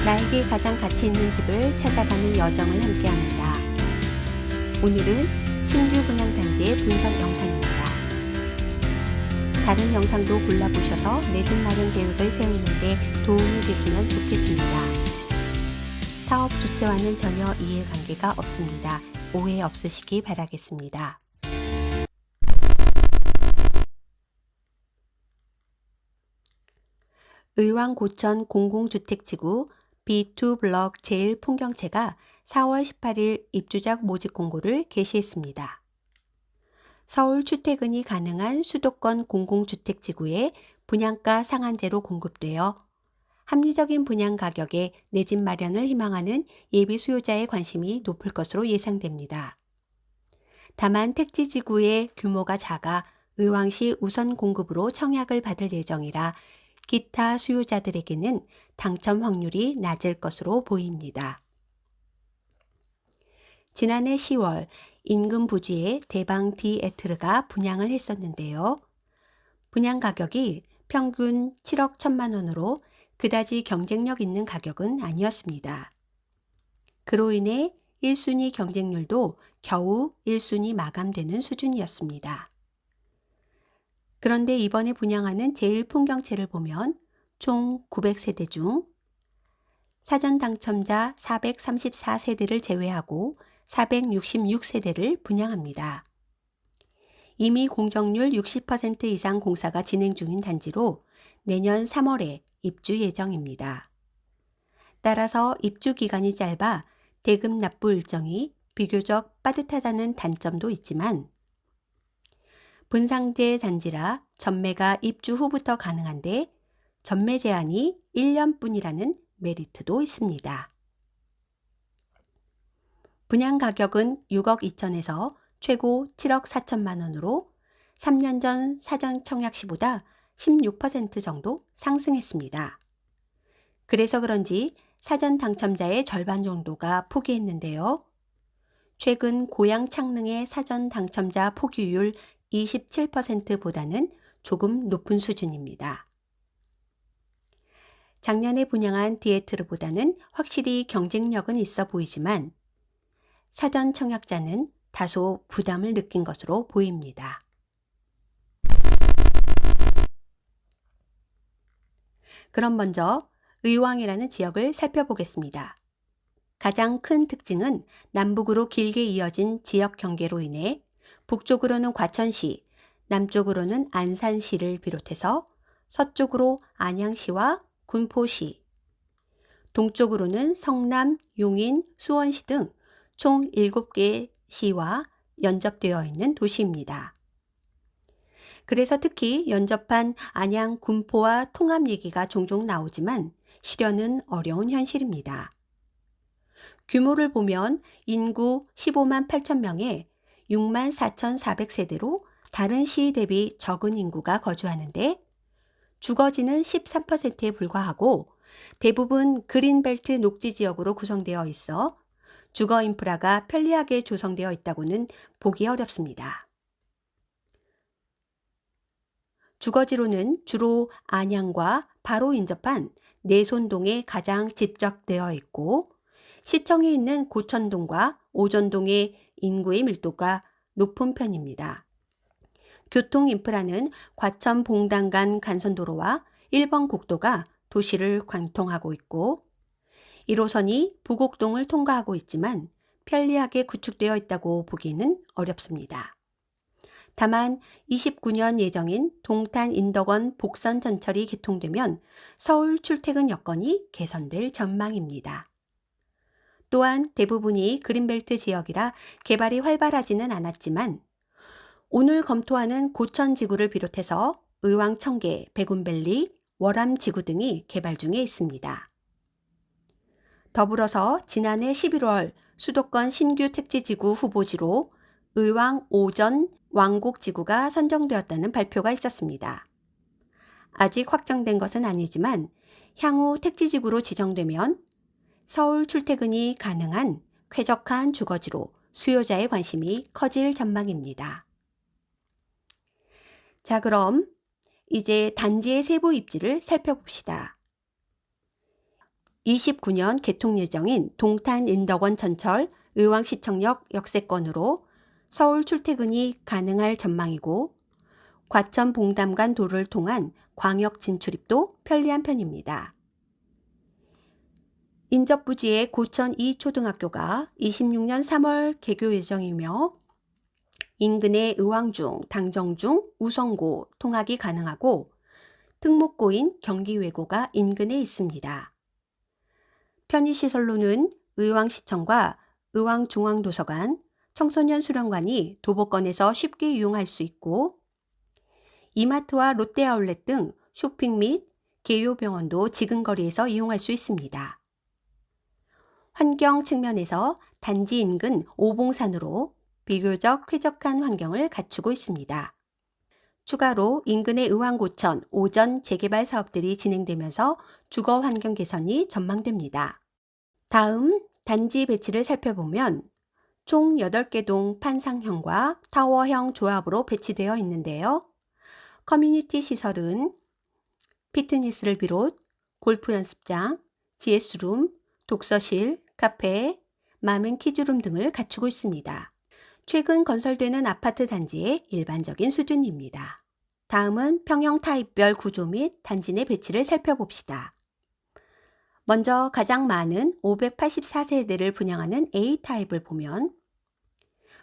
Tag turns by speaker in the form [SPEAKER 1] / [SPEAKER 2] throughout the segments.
[SPEAKER 1] 나에게 가장 가치 있는 집을 찾아가는 여정을 함께합니다. 오늘은 신규 분양단지의 분석 영상입니다. 다른 영상도 골라보셔서 내 집 마련 계획을 세우는 데 도움이 되시면 좋겠습니다. 사업 주체와는 전혀 이해관계가 없습니다. 오해 없으시기 바라겠습니다. 의왕고천 공공주택지구 B2블럭 제1풍경채가 4월 18일 입주자 모집 공고를 게시했습니다. 서울 출퇴근이 가능한 수도권 공공주택지구에 분양가 상한제로 공급되어 합리적인 분양 가격에 내 집 마련을 희망하는 예비 수요자의 관심이 높을 것으로 예상됩니다. 다만 택지지구의 규모가 작아 의왕시 우선 공급으로 청약을 받을 예정이라 기타 수요자들에게는 당첨 확률이 낮을 것으로 보입니다. 지난해 10월 인근 부지에 대방 디에트르가 분양을 했었는데요. 분양 가격이 평균 7억 1천만 원으로 그다지 경쟁력 있는 가격은 아니었습니다. 그로 인해 1순위 경쟁률도 겨우 1순위 마감되는 수준이었습니다. 그런데 이번에 분양하는 제1풍경채를 보면 총 900세대 중 사전 당첨자 434세대를 제외하고 466세대를 분양합니다. 이미 공정률 60% 이상 공사가 진행 중인 단지로 내년 3월에 입주 예정입니다. 따라서 입주 기간이 짧아 대금 납부 일정이 비교적 빠듯하다는 단점도 있지만 분상제 단지라 전매가 입주 후부터 가능한데 전매 제한이 1년뿐이라는 메리트도 있습니다. 분양 가격은 6억 2천에서 최고 7억 4천만 원으로 3년 전 사전 청약 시보다 16% 정도 상승했습니다. 그래서 그런지 사전 당첨자의 절반 정도가 포기했는데요. 최근 고양 창릉의 사전 당첨자 포기율 27%보다는 조금 높은 수준입니다. 작년에 분양한 디에트르보다는 확실히 경쟁력은 있어 보이지만 사전 청약자는 다소 부담을 느낀 것으로 보입니다. 그럼 먼저 의왕이라는 지역을 살펴보겠습니다. 가장 큰 특징은 남북으로 길게 이어진 지역 경계로 인해 북쪽으로는 과천시, 남쪽으로는 안산시를 비롯해서 서쪽으로 안양시와 군포시, 동쪽으로는 성남, 용인, 수원시 등 총 7개 시와 연접되어 있는 도시입니다. 그래서 특히 연접한 안양, 군포와 통합 얘기가 종종 나오지만 실현은 어려운 현실입니다. 규모를 보면 인구 15만 8천 명에 6만 4,400세대로 다른 시 대비 적은 인구가 거주하는데 주거지는 13%에 불과하고 대부분 그린벨트 녹지 지역으로 구성되어 있어 주거 인프라가 편리하게 조성되어 있다고는 보기 어렵습니다. 주거지로는 주로 안양과 바로 인접한 내손동에 가장 집적되어 있고 시청에 있는 고천동과 오전동의 인구의 밀도가 높은 편입니다. 교통 인프라는 과천 봉단간 간선도로와 1번 국도가 도시를 관통하고 있고 1호선이 부곡동을 통과하고 있지만 편리하게 구축되어 있다고 보기는 어렵습니다. 다만 29년 예정인 동탄 인덕원 복선 전철이 개통되면 서울 출퇴근 여건이 개선될 전망입니다. 또한 대부분이 그린벨트 지역이라 개발이 활발하지는 않았지만 오늘 검토하는 고천지구를 비롯해서 의왕 청계, 백운밸리, 월암지구 등이 개발 중에 있습니다. 더불어서 지난해 11월 수도권 신규 택지지구 후보지로 의왕 오전 왕곡지구가 선정되었다는 발표가 있었습니다. 아직 확정된 것은 아니지만 향후 택지지구로 지정되면 서울 출퇴근이 가능한 쾌적한 주거지로 수요자의 관심이 커질 전망입니다. 자, 그럼 이제 단지의 세부 입지를 살펴봅시다. 29년 개통 예정인 동탄 인덕원 전철 의왕시청역 역세권으로 서울 출퇴근이 가능할 전망이고 과천 봉담간 도로를 통한 광역 진출입도 편리한 편입니다. 인접부지의 고천 2초등학교가 26년 3월 개교 예정이며 인근의 의왕중, 당정중, 우성고 통학이 가능하고 특목고인 경기외고가 인근에 있습니다. 편의시설로는 의왕시청과 의왕중앙도서관, 청소년 수련관이 도보권에서 쉽게 이용할 수 있고 이마트와 롯데아울렛 등 쇼핑 및 개요병원도 지근거리에서 이용할 수 있습니다. 환경 측면에서 단지 인근 오봉산으로 비교적 쾌적한 환경을 갖추고 있습니다. 추가로 인근의 의왕고천 오전 재개발 사업들이 진행되면서 주거 환경 개선이 전망됩니다. 다음 단지 배치를 살펴보면 총 8개 동 판상형과 타워형 조합으로 배치되어 있는데요. 커뮤니티 시설은 피트니스를 비롯 골프 연습장, GS룸, 독서실, 카페, 맘앤키즈룸 등을 갖추고 있습니다. 최근 건설되는 아파트 단지의 일반적인 수준입니다. 다음은 평형 타입별 구조 및 단지 내 배치를 살펴봅시다. 먼저 가장 많은 584세대를 분양하는 A타입을 보면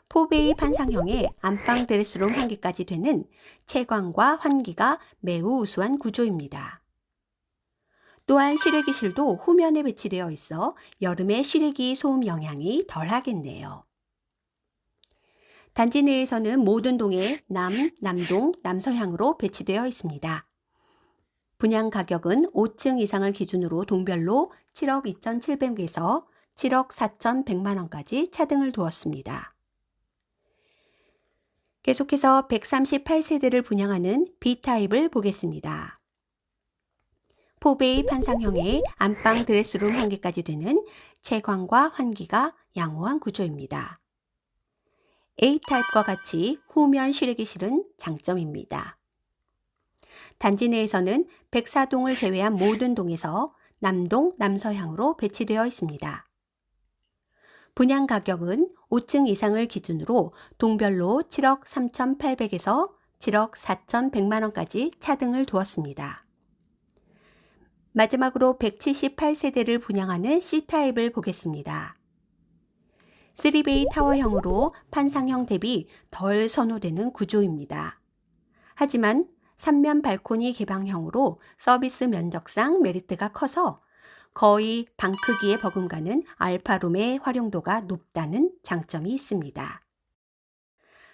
[SPEAKER 1] 4베이 판상형의 안방 드레스룸 1개까지 되는 채광과 환기가 매우 우수한 구조입니다. 또한 실외기실도 후면에 배치되어 있어 여름에 실외기 소음 영향이 덜하겠네요. 단지 내에서는 모든 동에 남동, 남서향으로 배치되어 있습니다. 분양 가격은 5층 이상을 기준으로 동별로 7억 2,700에서 7억 4,100만 원까지 차등을 두었습니다. 계속해서 138세대를 분양하는 B타입을 보겠습니다. 4베이 판상형의 안방 드레스룸 1개까지 되는 채광과 환기가 양호한 구조입니다. A타입과 같이 후면 실외기실은 장점입니다. 단지 내에서는 104동을 제외한 모든 동에서 남동, 남서향으로 배치되어 있습니다. 분양 가격은 5층 이상을 기준으로 동별로 7억 3,800에서 7억 4,100만 원까지 차등을 두었습니다. 마지막으로 178세대를 분양하는 C타입을 보겠습니다. 3베이 타워형으로 판상형 대비 덜 선호되는 구조입니다. 하지만 3면 발코니 개방형으로 서비스 면적상 메리트가 커서 거의 방 크기에 버금가는 알파룸의 활용도가 높다는 장점이 있습니다.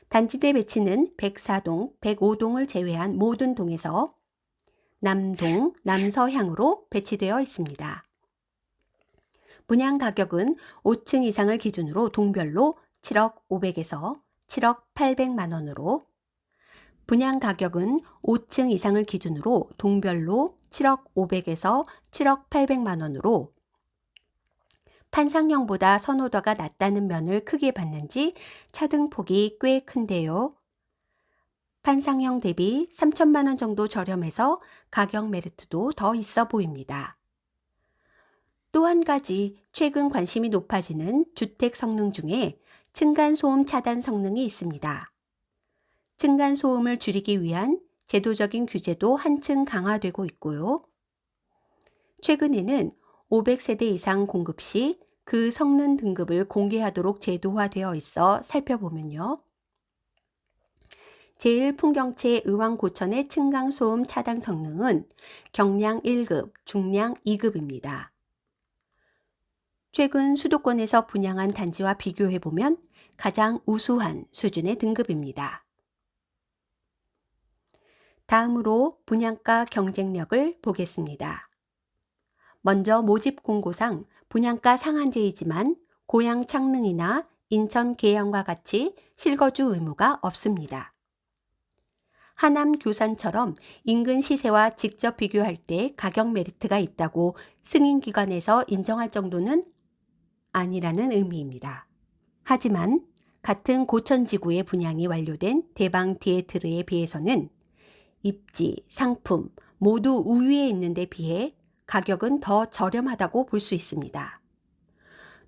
[SPEAKER 1] 단지 내 배치는 104동, 105동을 제외한 모든 동에서 남동, 남서향으로 배치되어 있습니다. 분양 가격은 5층 이상을 기준으로 동별로 7억 500에서 7억 800만 원으로 분양 가격은 5층 이상을 기준으로 동별로 7억 500에서 7억 800만 원으로 판상형보다 선호도가 낮다는 면을 크게 봤는지 차등폭이 꽤 큰데요. 판상형 대비 3천만 원 정도 저렴해서 가격 메리트도 더 있어 보입니다. 또 한 가지 최근 관심이 높아지는 주택 성능 중에 층간소음 차단 성능이 있습니다. 층간소음을 줄이기 위한 제도적인 규제도 한층 강화되고 있고요. 최근에는 500세대 이상 공급 시 그 성능 등급을 공개하도록 제도화되어 있어 살펴보면요. 제1풍경채 의왕고천의 층간소음 차단 성능은 경량 1급, 중량 2급입니다. 최근 수도권에서 분양한 단지와 비교해보면 가장 우수한 수준의 등급입니다. 다음으로 분양가 경쟁력을 보겠습니다. 먼저 모집 공고상 분양가 상한제이지만 고양 창릉이나 인천 계양과 같이 실거주 의무가 없습니다. 하남 교산처럼 인근 시세와 직접 비교할 때 가격 메리트가 있다고 승인기관에서 인정할 정도는 아니라는 의미입니다. 하지만 같은 고천지구의 분양이 완료된 대방 디에트르에 비해서는 입지, 상품 모두 우위에 있는 데 비해 가격은 더 저렴하다고 볼 수 있습니다.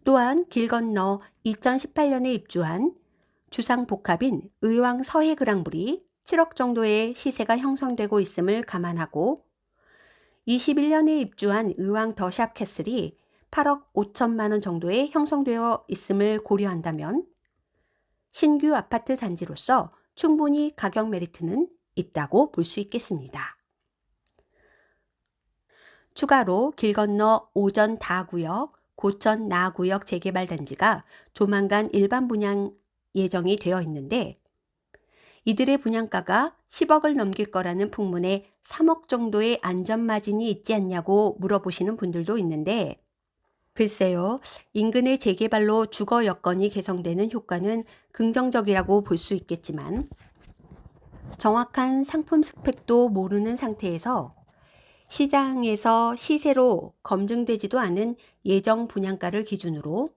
[SPEAKER 1] 또한 길 건너 2018년에 입주한 주상복합인 의왕 서해그랑블이 7억 정도의 시세가 형성되고 있음을 감안하고 21년에 입주한 의왕 더샵 캐슬이 8억 5천만 원 정도에 형성되어 있음을 고려한다면 신규 아파트 단지로서 충분히 가격 메리트는 있다고 볼 수 있겠습니다. 추가로 길 건너 오전 다구역, 고천 나구역 재개발 단지가 조만간 일반 분양 예정이 되어 있는데 이들의 분양가가 10억을 넘길 거라는 풍문에 3억 정도의 안전마진이 있지 않냐고 물어보시는 분들도 있는데 글쎄요, 인근의 재개발로 주거 여건이 개선되는 효과는 긍정적이라고 볼 수 있겠지만 정확한 상품 스펙도 모르는 상태에서 시장에서 시세로 검증되지도 않은 예정 분양가를 기준으로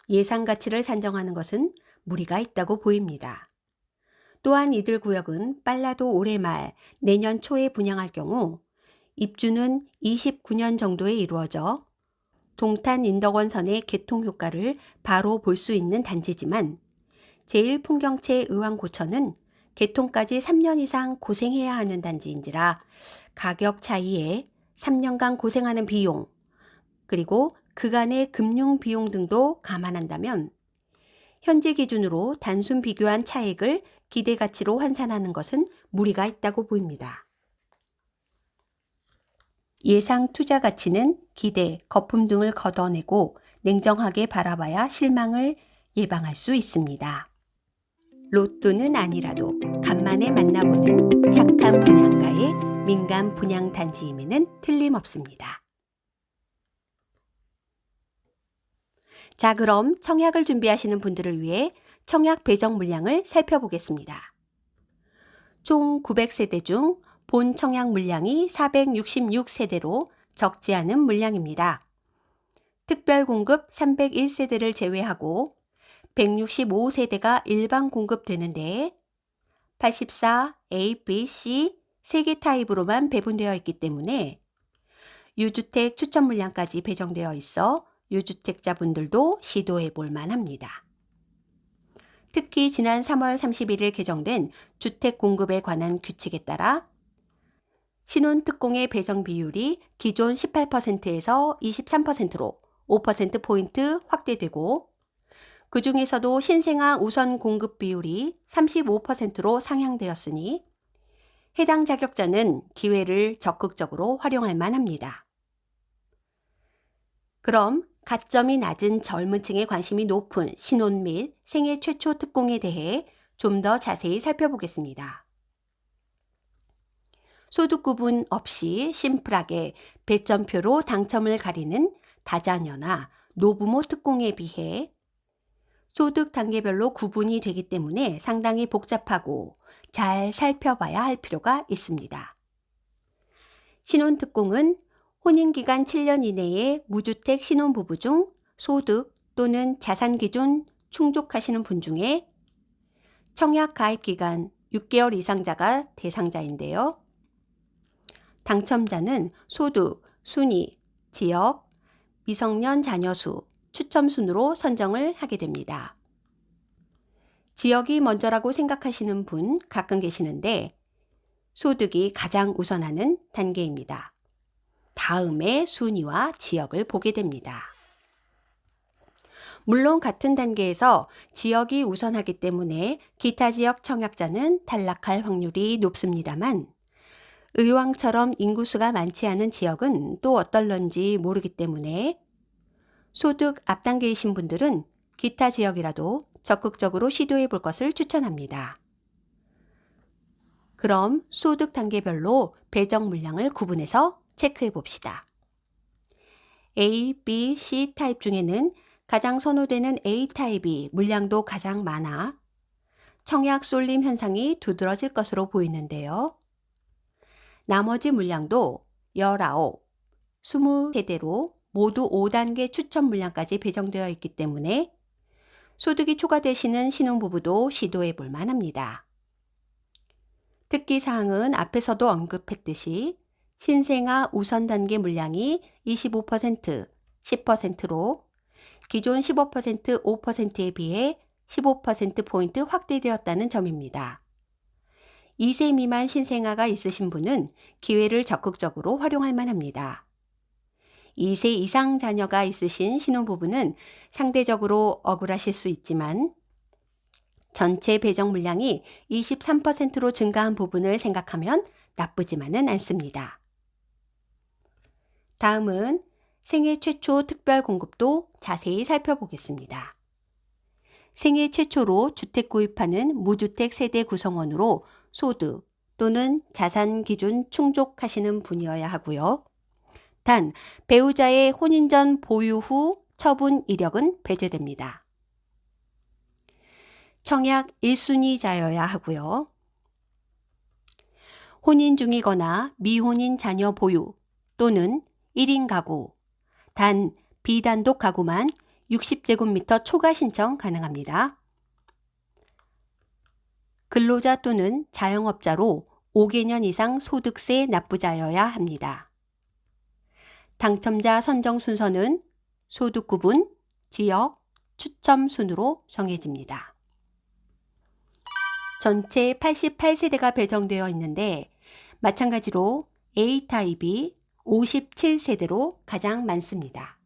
[SPEAKER 1] 예상 가치를 산정하는 것은 무리가 있다고 보입니다. 또한 이들 구역은 빨라도 올해 말, 내년 초에 분양할 경우 입주는 29년 정도에 이루어져 동탄 인덕원선의 개통 효과를 바로 볼 수 있는 단지지만 제1풍경채 의왕고천은 개통까지 3년 이상 고생해야 하는 단지인지라 가격 차이에 3년간 고생하는 비용, 그리고 그간의 금융 비용 등도 감안한다면 현재 기준으로 단순 비교한 차액을 기대 가치로 환산하는 것은 무리가 있다고 보입니다. 예상 투자 가치는 기대, 거품 등을 걷어내고 냉정하게 바라봐야 실망을 예방할 수 있습니다. 로또는 아니라도 간만에 만나보는 착한 분양가의 민간 분양 단지임에는 틀림없습니다. 자, 그럼 청약을 준비하시는 분들을 위해 청약 배정 물량을 살펴보겠습니다. 총 900세대 중 본 청약 물량이 466세대로 적지 않은 물량입니다. 특별 공급 301세대를 제외하고 165세대가 일반 공급되는데 84, A, B, C 3개 타입으로만 배분되어 있기 때문에 유주택 추천 물량까지 배정되어 있어 유주택자분들도 시도해 볼 만합니다. 특히 지난 3월 31일 개정된 주택 공급에 관한 규칙에 따라 신혼특공의 배정 비율이 기존 18%에서 23%로 5%포인트 확대되고 그 중에서도 신생아 우선 공급 비율이 35%로 상향되었으니 해당 자격자는 기회를 적극적으로 활용할 만합니다. 그럼 가점이 낮은 젊은 층에 관심이 높은 신혼 및 생애 최초 특공에 대해 좀 더 자세히 살펴보겠습니다. 소득 구분 없이 심플하게 배점표로 당첨을 가리는 다자녀나 노부모 특공에 비해 소득 단계별로 구분이 되기 때문에 상당히 복잡하고 잘 살펴봐야 할 필요가 있습니다. 신혼특공은 혼인기간 7년 이내에 무주택 신혼부부 중 소득 또는 자산 기준 충족하시는 분 중에 청약 가입 기간 6개월 이상자가 대상자인데요. 당첨자는 소득, 순위, 지역, 미성년 자녀 수, 추첨 순으로 선정을 하게 됩니다. 지역이 먼저라고 생각하시는 분 가끔 계시는데 소득이 가장 우선하는 단계입니다. 다음에 순위와 지역을 보게 됩니다. 물론 같은 단계에서 지역이 우선하기 때문에 기타 지역 청약자는 탈락할 확률이 높습니다만 의왕처럼 인구수가 많지 않은 지역은 또 어떨런지 모르기 때문에 소득 앞단계이신 분들은 기타 지역이라도 적극적으로 시도해 볼 것을 추천합니다. 그럼 소득 단계별로 배정 물량을 구분해서 체크해 봅시다. A, B, C 타입 중에는 가장 선호되는 A 타입이 물량도 가장 많아 청약 쏠림 현상이 두드러질 것으로 보이는데요. 나머지 물량도 19, 20세대로 모두 5단계 추천 물량까지 배정되어 있기 때문에 소득이 초과되시는 신혼부부도 시도해 볼 만합니다. 특기사항은 앞에서도 언급했듯이 신생아 우선 단계 물량이 25%, 10%로 기존 15%, 5%에 비해 15%포인트 확대되었다는 점입니다. 2세 미만 신생아가 있으신 분은 기회를 적극적으로 활용할 만합니다. 2세 이상 자녀가 있으신 신혼부부는 상대적으로 억울하실 수 있지만 전체 배정 물량이 23%로 증가한 부분을 생각하면 나쁘지만은 않습니다. 다음은 생애 최초 특별 공급도 자세히 살펴보겠습니다. 생애 최초로 주택 구입하는 무주택 세대 구성원으로 소득 또는 자산 기준 충족하시는 분이어야 하고요. 단, 배우자의 혼인 전 보유 후 처분 이력은 배제됩니다. 청약 1순위자여야 하고요. 혼인 중이거나 미혼인 자녀 보유 또는 1인 가구, 단 비단독 가구만 60제곱미터 초과 신청 가능합니다. 근로자 또는 자영업자로 5개년 이상 소득세 납부자여야 합니다. 당첨자 선정 순서는 소득 구분, 지역, 추첨 순으로 정해집니다. 전체 88세대가 배정되어 있는데 마찬가지로 A타입이 57세대로 가장 많습니다.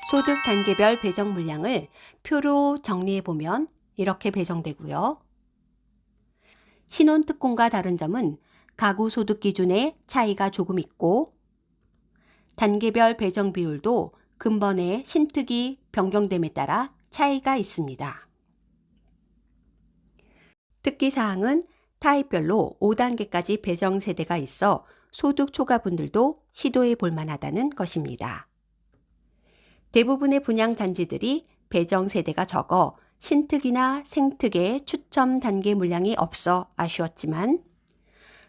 [SPEAKER 1] 소득 단계별 배정 물량을 표로 정리해보면 이렇게 배정되고요. 신혼특공과 다른 점은 가구 소득 기준에 차이가 조금 있고 단계별 배정 비율도 근번의 신특이 변경됨에 따라 차이가 있습니다. 특기사항은 타입별로 5단계까지 배정 세대가 있어 소득 초과분들도 시도해 볼 만하다는 것입니다. 대부분의 분양 단지들이 배정 세대가 적어 신특이나 생특의 추첨 단계 물량이 없어 아쉬웠지만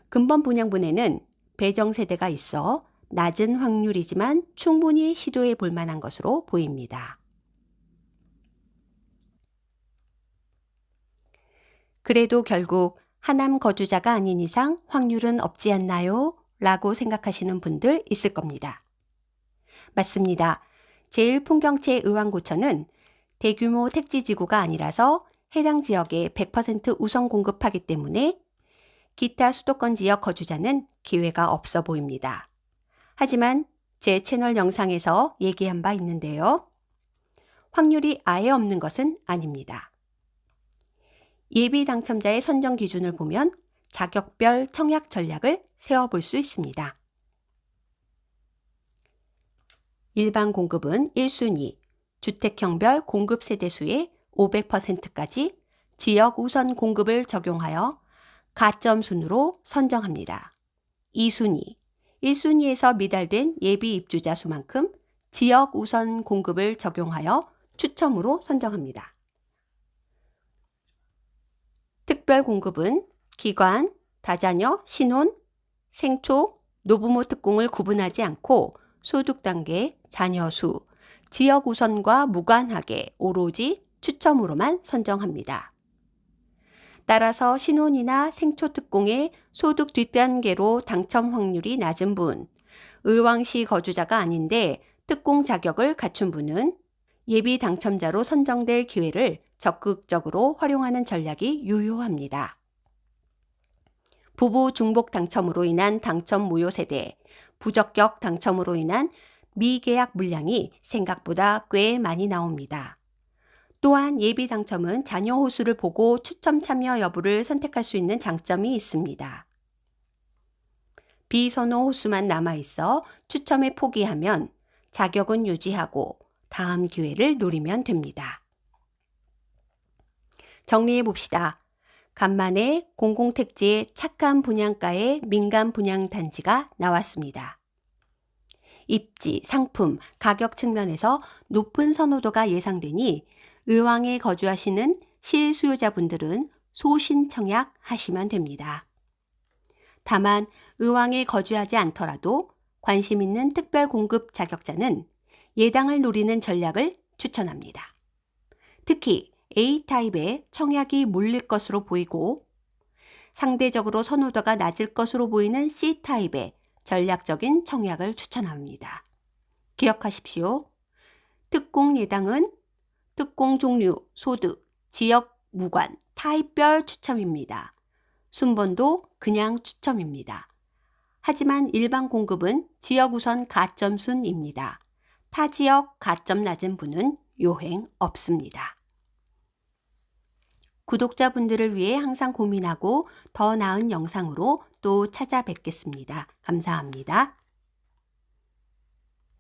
[SPEAKER 1] 근본 분양분에는 배정 세대가 있어 낮은 확률이지만 충분히 시도해 볼 만한 것으로 보입니다. 그래도 결국 하남 거주자가 아닌 이상 확률은 없지 않나요? 라고 생각하시는 분들 있을 겁니다. 맞습니다. 제1풍경채 의왕고천은 대규모 택지지구가 아니라서 해당 지역에 100% 우선 공급하기 때문에 기타 수도권 지역 거주자는 기회가 없어 보입니다. 하지만 제 채널 영상에서 얘기한 바 있는데요. 확률이 아예 없는 것은 아닙니다. 예비 당첨자의 선정 기준을 보면 자격별 청약 전략을 세워볼 수 있습니다. 일반 공급은 1순위, 주택형별 공급 세대수의 500%까지 지역 우선 공급을 적용하여 가점 순으로 선정합니다. 2순위, 1순위에서 미달된 예비 입주자 수만큼 지역 우선 공급을 적용하여 추첨으로 선정합니다. 특별 공급은 기관, 다자녀, 신혼, 생초, 노부모 특공을 구분하지 않고 소득 단계, 자녀 수, 지역 우선과 무관하게 오로지 추첨으로만 선정합니다. 따라서 신혼이나 생초 특공의 소득 뒷단계로 당첨 확률이 낮은 분, 의왕시 거주자가 아닌데 특공 자격을 갖춘 분은 예비 당첨자로 선정될 기회를 적극적으로 활용하는 전략이 유효합니다. 부부 중복 당첨으로 인한 당첨 무효 세대, 부적격 당첨으로 인한 미계약 물량이 생각보다 꽤 많이 나옵니다. 또한 예비 당첨은 자녀 호수를 보고 추첨 참여 여부를 선택할 수 있는 장점이 있습니다. 비선호 호수만 남아있어 추첨에 포기하면 자격은 유지하고 다음 기회를 노리면 됩니다. 정리해 봅시다. 간만에 공공택지의 착한 분양가의 민간 분양단지가 나왔습니다. 입지, 상품, 가격 측면에서 높은 선호도가 예상되니 의왕에 거주하시는 실수요자분들은 소신청약 하시면 됩니다. 다만 의왕에 거주하지 않더라도 관심 있는 특별 공급 자격자는 예당을 노리는 전략을 추천합니다. 특히 A타입의 청약이 몰릴 것으로 보이고 상대적으로 선호도가 낮을 것으로 보이는 C타입의 전략적인 청약을 추천합니다. 기억하십시오. 특공 예당은 특공 종류, 소득, 지역 무관, 타입별 추첨입니다. 순번도 그냥 추첨입니다. 하지만 일반 공급은 지역 우선 가점순입니다. 타 지역 가점 낮은 분은 요행 없습니다. 구독자분들을 위해 항상 고민하고 더 나은 영상으로 또 찾아뵙겠습니다. 감사합니다.